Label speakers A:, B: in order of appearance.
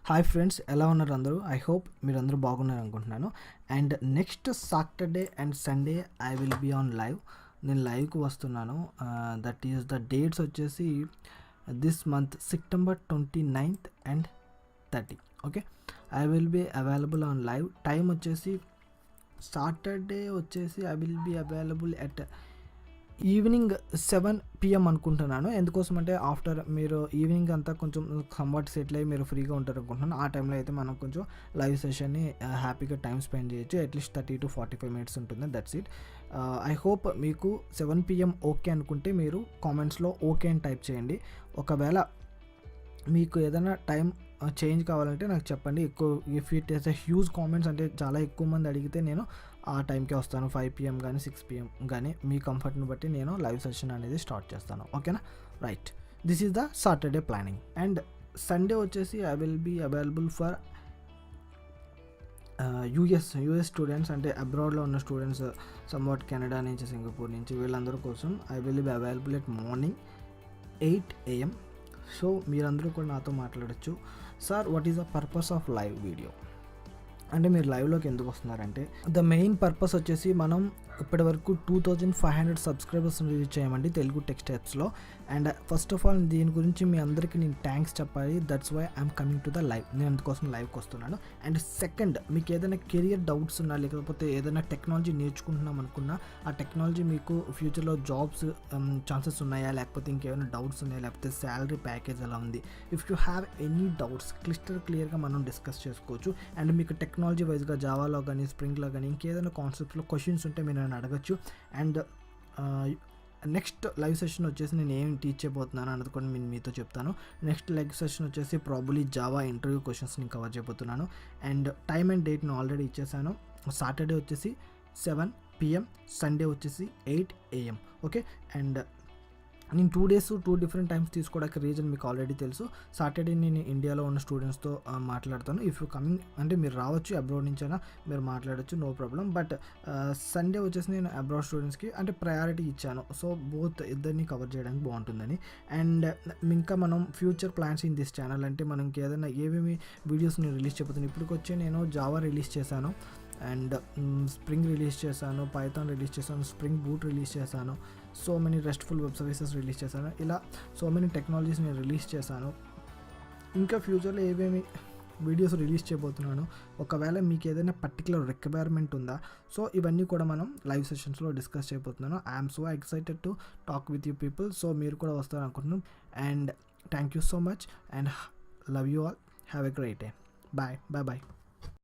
A: Hi friends, ఎలా ఉన్నారు అందరూ? ఐ హోప్ మీరందరూ బాగున్నారు అనుకుంటున్నాను. And next Saturday and Sunday I will be on live. నేను లైవ్కి వస్తున్నాను. దట్ ఈస్ ద డేట్స్ వచ్చేసి this month September 29th and 30. Okay, I will be available on live. Time వచ్చేసి సాటర్డే వచ్చేసి I will be available at evening 7 PM అనుకుంటున్నాను. ఎందుకోసం అంటే after మీరు ఈవినింగ్ అంతా కొంచెం కంఫర్ట్ సెటిల్ అయ్యి మీరు ఫ్రీగా ఉంటారు అనుకుంటున్నాను. ఆ టైంలో అయితే మనం కొంచెం లైవ్ సెషన్ని హ్యాపీగా టైం స్పెండ్ చేయొచ్చు. అట్లీస్ట్ 30 to 45 minutes ఉంటుంది. That's it. ఐ హోప్ మీకు 7 PM ఓకే అనుకుంటే మీరు కామెంట్స్లో ఓకే అని టైప్ చేయండి. ఒకవేళ మీకు ఏదైనా టైం చేంజ్ కావాలంటే నాకు చెప్పండి. ఎక్కువ if it is a huge comments అంటే చాలా ఎక్కువ మంది అడిగితే నేను ఆ టైంకే వస్తాను. 5 PM కానీ 6 PM కానీ మీ కంఫర్ట్ని బట్టి నేను లైవ్ సెషన్ అనేది స్టార్ట్ చేస్తాను. ఓకేనా? Right, this is the Saturday planning. And Sunday వచ్చేసి I will be available for US students, అంటే అబ్రాడ్లో ఉన్న స్టూడెంట్స్, సమ్వాట్ కెనడా నుంచి, సింగపూర్ నుంచి, వీళ్ళందరి కోసం I will be available at morning 8 AM. So మీరందరూ కూడా నాతో మాట్లాడచ్చు. Sir, what is the purpose of live video అంటే మీరు లైవ్లోకి ఎందుకు వస్తున్నారంటే ద మెయిన్ పర్పస్ వచ్చేసి మనం ఇప్పటి వరకు 2500 సబ్స్క్రైబర్స్ రీచ్ చేయమండి తెలుగు టెక్ స్టెప్స్లో. అండ్ ఫస్ట్ ఆఫ్ ఆల్ దీని గురించి మీ అందరికీ నేను థ్యాంక్స్ చెప్పాలి. That's why I'm coming to the live. నేను అందుకోసం లైవ్కి వస్తున్నాను. అండ్ సెకండ్, మీకు ఏదైనా కెరియర్ డౌట్స్ ఉన్నా, లేకపోతే ఏదైనా టెక్నాలజీ నేర్చుకుంటున్నాం అనుకున్నా, ఆ టెక్నాలజీ మీకు ఫ్యూచర్లో జాబ్స్ ఛాన్సెస్ ఉన్నాయా, లేకపోతే ఇంకేమైనా డౌట్స్ ఉన్నాయా, లేకపోతే శాలరీ ప్యాకేజ్ ఎలా ఉంది, if you have any doubts క్లియర్గా మనం డిస్కస్ చేసుకోవచ్చు. అండ్ మీకు టెక్నాలజీ వైజ్గా జావాలో కానీ, స్ప్రింగ్లో కానీ, ఇంకేదైనా కాన్సెప్ట్లో క్వశ్చన్స్ ఉంటే మీరు నన్ను అడగచ్చు. అండ్ నెక్స్ట్ లైవ్ సెషన్ వచ్చేసి నేను ఏం టీచ్ చేయబోతున్నాను అన్నది కూడా నేను మీతో చెప్తాను. నెక్స్ట్ లైవ్ సెషన్ వచ్చేసి ప్రాబబ్లీ జావా ఇంటర్వ్యూ క్వశ్చన్స్ నేను కవర్ చేయబోతున్నాను. అండ్ టైమ్ అండ్ డేట్ నేను ఆల్రెడీ ఇచ్చేసాను. సాటర్డే వచ్చేసి 7 PM, సండే వచ్చేసి 8 AM. ఓకే, అండ్ నేను 2 days 2 different టైమ్స్ తీసుకోవడానికి రీజన్ మీకు ఆల్రెడీ తెలుసు. సాటర్డే నేను ఇండియాలో ఉన్న స్టూడెంట్స్తో మాట్లాడతాను. ఇఫ్ యూ కమింగ్ అంటే మీరు రావచ్చు, అబ్రాడ్ నుంచి అయినా మీరు మాట్లాడచ్చు, నో ప్రాబ్లం. బట్ సండే వచ్చేసి నేను అబ్రాడ్ స్టూడెంట్స్కి అంటే ప్రయారిటీ ఇచ్చాను. సో బోత్ ఇద్దరిని కవర్ చేయడానికి బాగుంటుందని. అండ్ ఇంకా మనం future plans in this channel అంటే మనం ఏదైనా ఏమేమి వీడియోస్ నేను రిలీజ్ చేయబోతున్నాను. ఇప్పటికొచ్చి నేను జావా రిలీజ్ చేశాను, అండ్ స్ప్రింగ్ రిలీజ్ చేశాను, పైథాన్ రిలీజ్ చేశాను, స్ప్రింగ్ బూట్ రిలీజ్ చేశాను, so many RESTful web services release చేశాను. ఇలా సో మెనీ టెక్నాలజీస్ నేను రిలీజ్ చేశాను. ఇంకా ఫ్యూచర్లో ఏమేమి వీడియోస్ రిలీజ్ చేయబోతున్నాను, ఒకవేళ మీకు ఏదైనా పర్టికులర్ రిక్వైర్మెంట్ ఉందా, సో ఇవన్నీ కూడా మనం లైవ్ సెషన్స్లో డిస్కస్ చేయబోతున్నాను. I'm so excited to talk with you people. So మీరు కూడా వస్తారు అనుకుంటున్నాను. And thank you so much and love you all. Have a great day. Bye bye.